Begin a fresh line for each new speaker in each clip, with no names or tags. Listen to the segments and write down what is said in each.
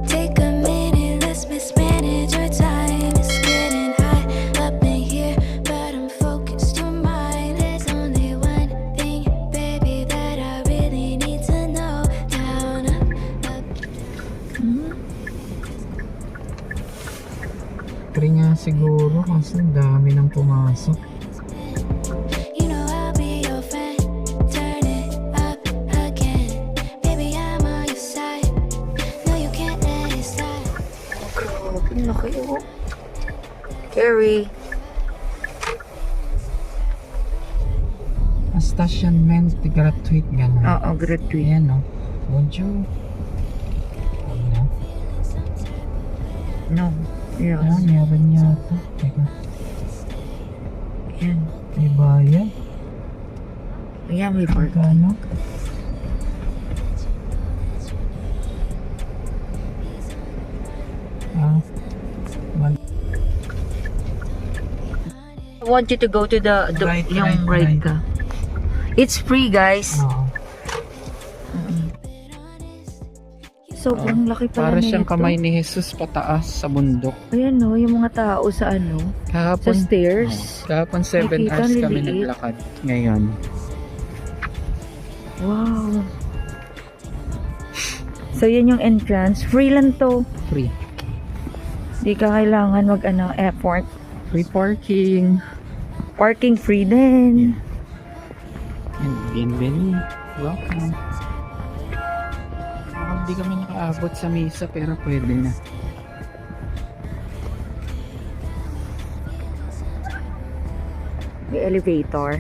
Take a minute, let's mismanage our time. It's getting hot up in here, but I'm focused on mine. There's only one thing, baby, that I really need to know. Down, up.
Free nga siguro kasi ang dami nang pumasok.
You know I'll be your friend. Turn it up again. Baby, I'm on your side. No, you can't let it slide.
Grabe na kayo. Carrie.
Stationment gratuit gano'n.
Oo, gratuit.
Ayan o. Bonjour. Ano?
No.
Ah,
Yes.
meron yata. Teka.
Yan.
May bayad.
Ayan, may park.
Magkano? Ah.
I want you to go to the
Right,
yung
right,
right ka. It's free, guys.
Oo.
Sobrang laki pala
Para siyang
nito.
kamay ni Jesus pataas sa bundok.
Ayan no, yung mga tao sa ano, sa
Kahapon,
stairs.
kahapon 7
Nakikita,
hours kami
liliit.
naglakad. Ngayon,
Wow. So, yan yung entrance. Free lang to.
free.
Di ka kailangan effort.
Free parking.
Parking free din.
And bienvenido. Welcome. Hindi kami nakaabot sa misa pero pwede na.
May elevator.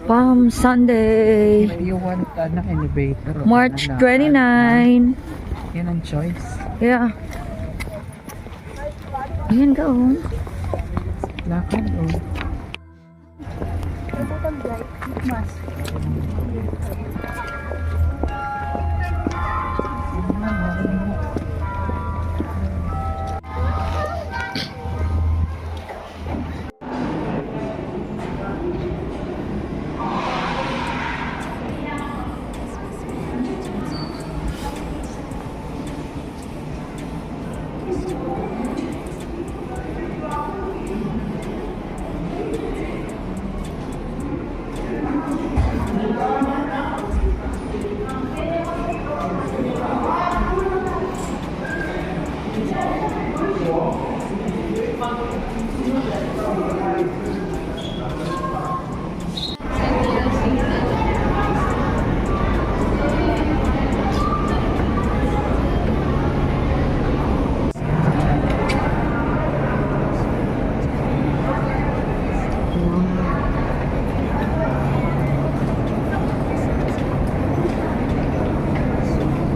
Palm Sunday.
You want elevator. o
March
lakad?
29.
Yan ang choice.
Yeah. Ayan ka oh.
Lakad o.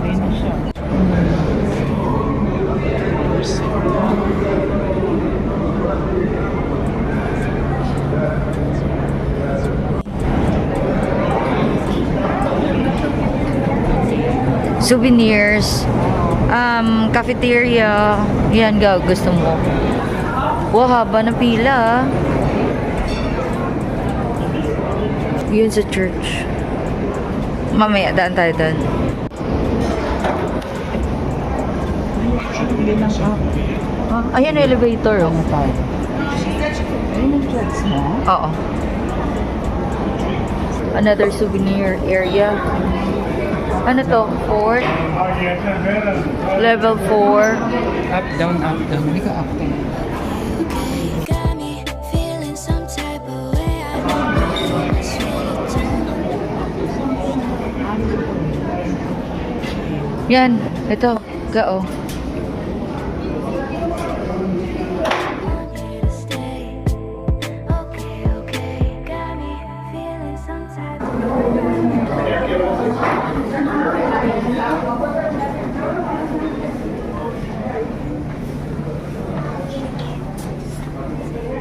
Ayun na siya.
Souvenirs. Cafeteria. Yan ga, gusto mo. Wow, haba na pila ah. Yun sa church. Mamaya, daan tayo doon. Ayan yung elevator oh.
Ano tayo? Ayun ang church mo?
Oo. Another souvenir area. Ano to? 4? Level 4.
Up, down, up, down. Hindi ka up, down.
Got me feeling some type of way. I know it's sweet.
Yan. Ito. Gao.
Here to stay. Okay, okay. Got me feeling some type of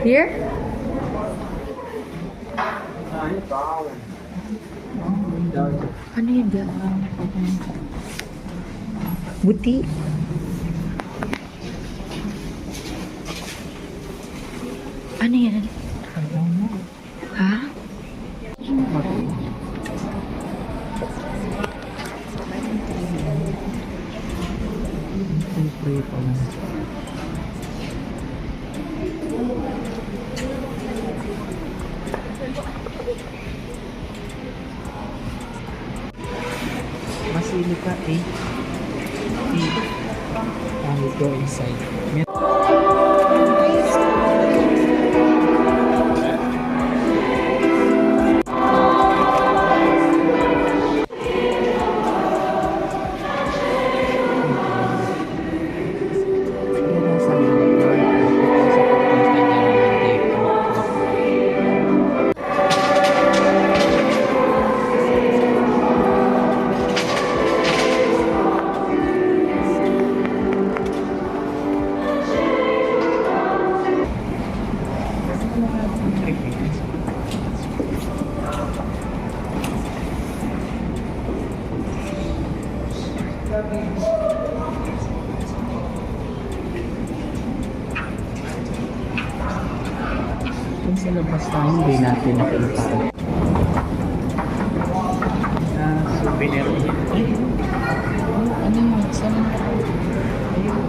Here? Ano yun ga? Buti. Ano yan? Ha?
Prito na. Basilica 8. And we go inside. Kung sa labas tayo, hindi natin nakita. Souvenir. Ay, ano yun? Saan? Ayun.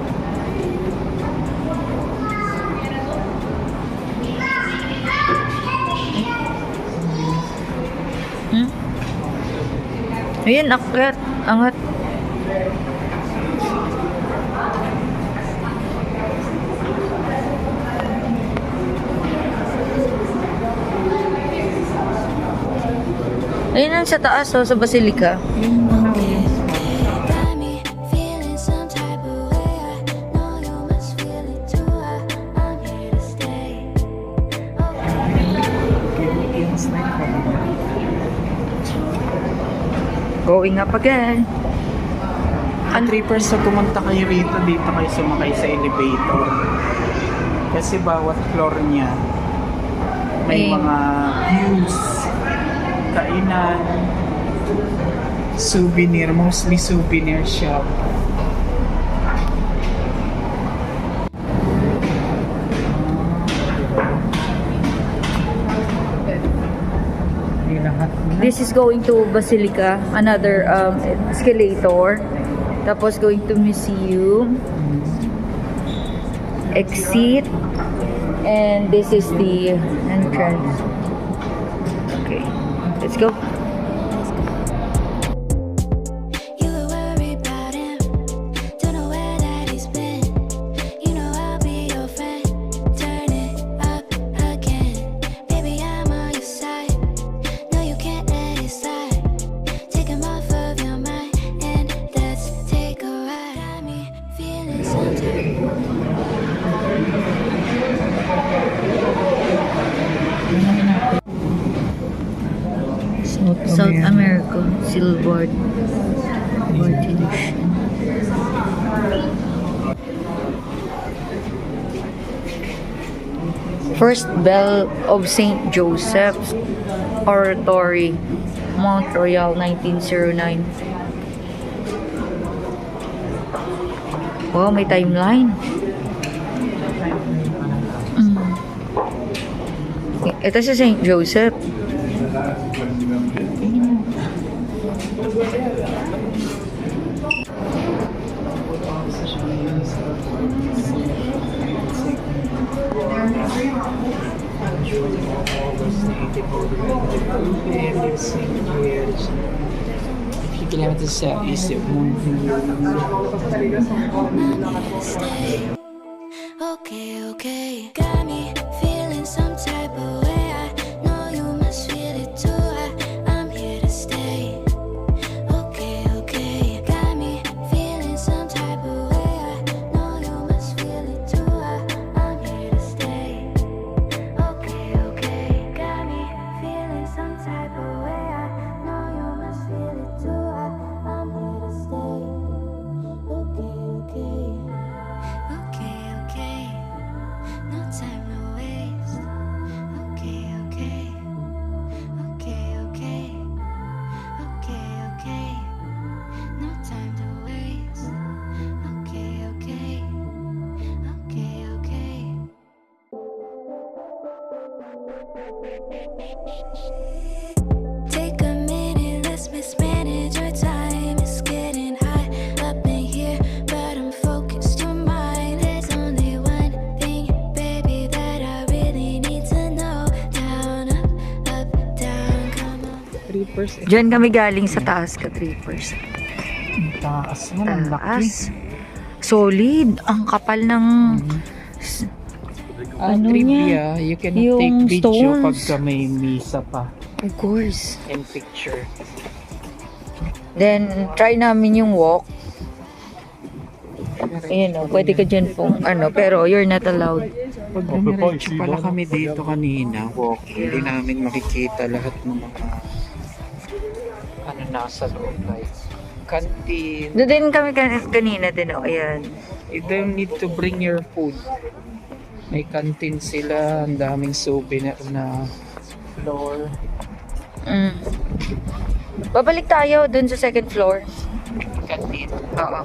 Ayun, akyat. Angat. Ayun ang sa taas, oh, sa Basilica.
Yung ano yun.
Got me feeling some type of way. I know you must feel it too. I'm here to stay.
Yung slide ko.
Going up again.
Ang trippers na pumunta kayo rito, dito kayo sumakay sa elevator. Kasi bawat floor niya may
Ay.
mga views, kainan, souvenir, mostly souvenir shop.
This is going to Basilica, another escalator. Tapos going to museum. Exit. And this is the entrance. Okay, let's go.
You were worried about him. Don't know where that he's been. You know I'll be your friend. Turn it up again. Baby, I'm on your side. No, you can't let it slide. Take him off of your mind. And let's take a ride. Got me feeling something.
South America, silver ordination. First bell of St. Joseph's Oratory, Mount Royal, 1909. Wow, may timeline. Ito si St. Joseph.
Kilometers sa isip mo.
Okay, okay. Got me feeling some type of way. I know you must feel it too. I'm here to stay. Okay, okay. Got me feeling some type of way. I know you must feel it too. I'm here to stay. Okay, okay. Got me feeling some type of way. I know you must feel it too. I'm here to stay. Okay, okay. Okay, okay. No time to wait. Take a minute, let's mismanage our time. It's getting hot up in here, but I'm focused on mine. There's only one thing, baby, that I really need to know. Down, up, down, come on.
3%.
Diyan kami galing sa taas ka, 3%.
Ang taas mo, ang laki.
Taas. Solid. Ang kapal ng... Ano
trivia,
niya?
you can
Yung
take video
stones.
pagka may misa pa.
Of course.
And picture.
Then, try namin yung walk. Ayun o, pwede ka dyan pong ano, pero you're not allowed.
Pag dumiretso pala kami dito kanina, walking, hindi namin makikita lahat ng mga ano nasa loob, like canteen.
Doon din kami kanina din o, ayan.
You don't need to bring your food. May canteen sila, ang daming souvenir na floor.
Babalik tayo dun sa second floor.
Canteen.
Oo.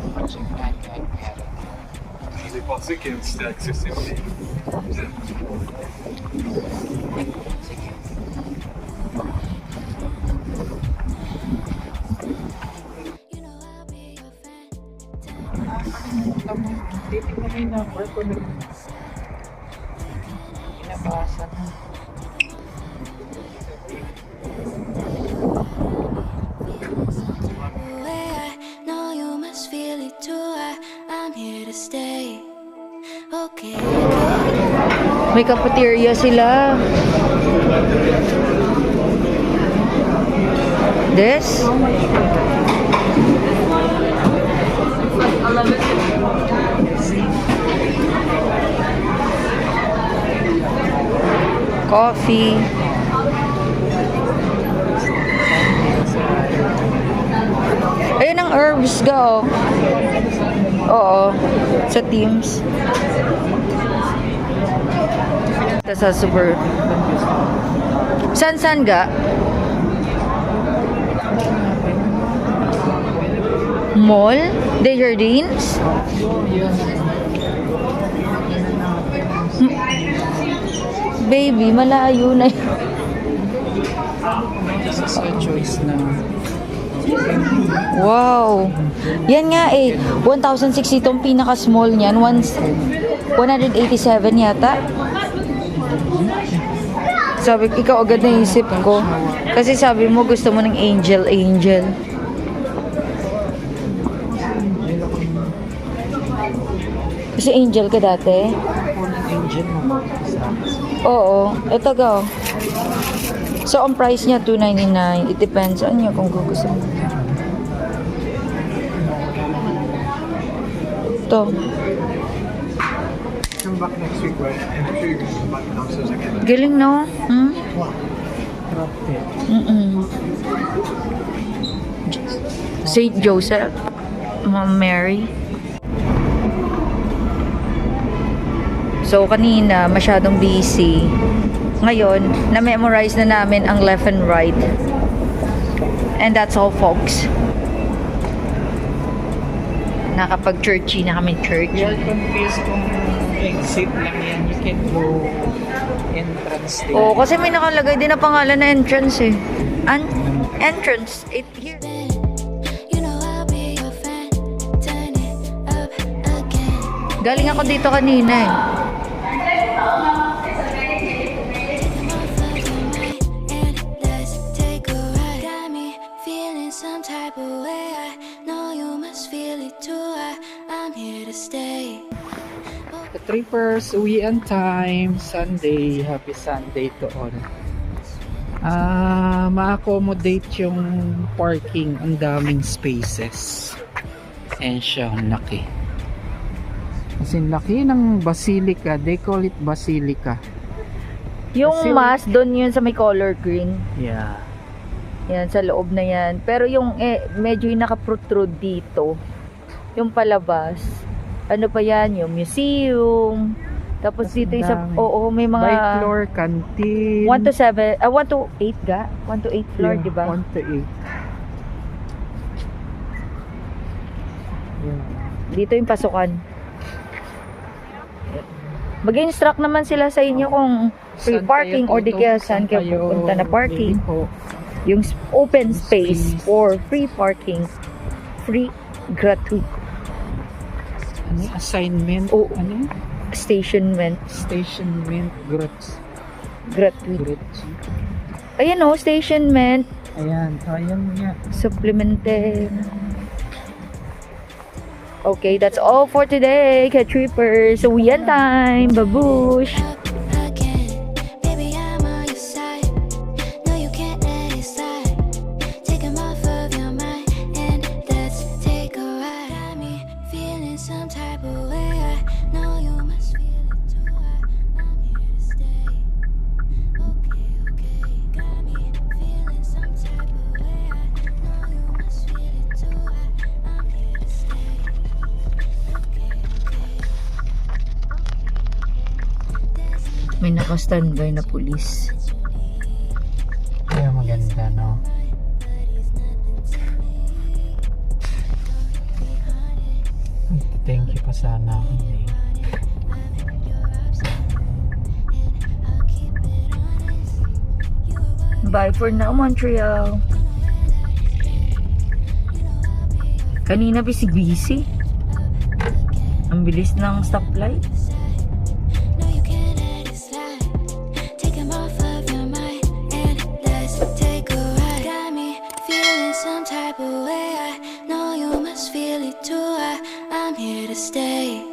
Les pensées que c'était accessible.
You know I'll be your friend.
Tama, titignan mo yung number ko na pinabasa na.
Way I know you must feel it too. I'm here to stay. Okay.
May cafeteria sila. This? Coffee. Ayun ang herbs go. Oo. Sa Teams. Ito sa super. San ga? Mall? Desjardins? Baby, malayo na yun.
This is a choice na
Wow. Yan nga eh. 1,060 itong pinaka-small niyan. 187 yata. Sabi ko, ikaw agad naisip ko. Kasi sabi mo gusto mo ng angel. Kasi angel ka dati?
engine mo.
Oo. Ito go. So, ang price niya, $299. It depends on you kung gusto mo. Ito.
Come back next week, right? And I'm sure you're going to come back downstairs again.
Galing, no? Hmm?
Grabe.
St. Joseph. Ma'am Mary. So, kanina, masyadong busy. Ngayon, na-memorize na namin ang left and right. And that's all, folks. Nakapag-churchy na kami church.
You're confused kung exit lang yan. You can go entrance din.
Oo, kasi may nakalagay din na pangalan na entrance eh. Entrance. Here.
You know I'll be your friend. Turn it up again.
Galing ako dito kanina eh.
And let's take a ride. Got me feeling some type of way. I know you must feel it too. I'm here to stay.
The trippers, uwian time. Sunday. Happy Sunday to all. Ma-accommodate yung parking. Ang daming spaces. And siya, ang laki. Kasi laki ng basilica. They call it basilica.
Yung
Kasi-
mask, doon yun sa may color green.
Yeah.
Yan, sa loob na yan. Pero yung medyo yung nakaprotrude dito. Yung palabas. Ano pa yan? Yung museum. Tapos
Mas
dito isa,
dami.
oo, may
By
mga
floor, canteen.
1 to 7, 1 to 8 ga? 1 to 8 floor,
Yeah,
di ba?
1 to 8. Yeah.
Dito yung pasukan. Mag-instruct naman sila sa inyo kung free
Saan
parking
kayo
or di kaya saan kayo pupunta na parking.
bili po?
Yung open space for free parking. Free, gratuit.
Ano yung assignment?
Oo.
Ano yung
Stationment,
stationment?
gratuit. Ayan o, stationment,
Ayan. Ayan nga.
supplemented. Okay, that's all for today, Ka-Trippers. So, yan time. Babush!
Up again, baby, I'm on your side. No, you can't let it slide. Take 'em off of your mind and let's take a ride. Got me feeling some type of way. I know you must feel it too. I'm here to stay. Okay, okay. Got me feeling some type of way. I know you must feel it too. I'm here to stay.
May naka-standby na pulis.
Kaya maganda, no? Thank you pa sana ako.
Bye for now, Montreal. Kanina busy-busy. Ang bilis ng stoplight.
No, you can't let it slide. Take 'em off of your mind and let's take a ride. Got me feeling some type of way. I know you must feel it too. I'm here to stay.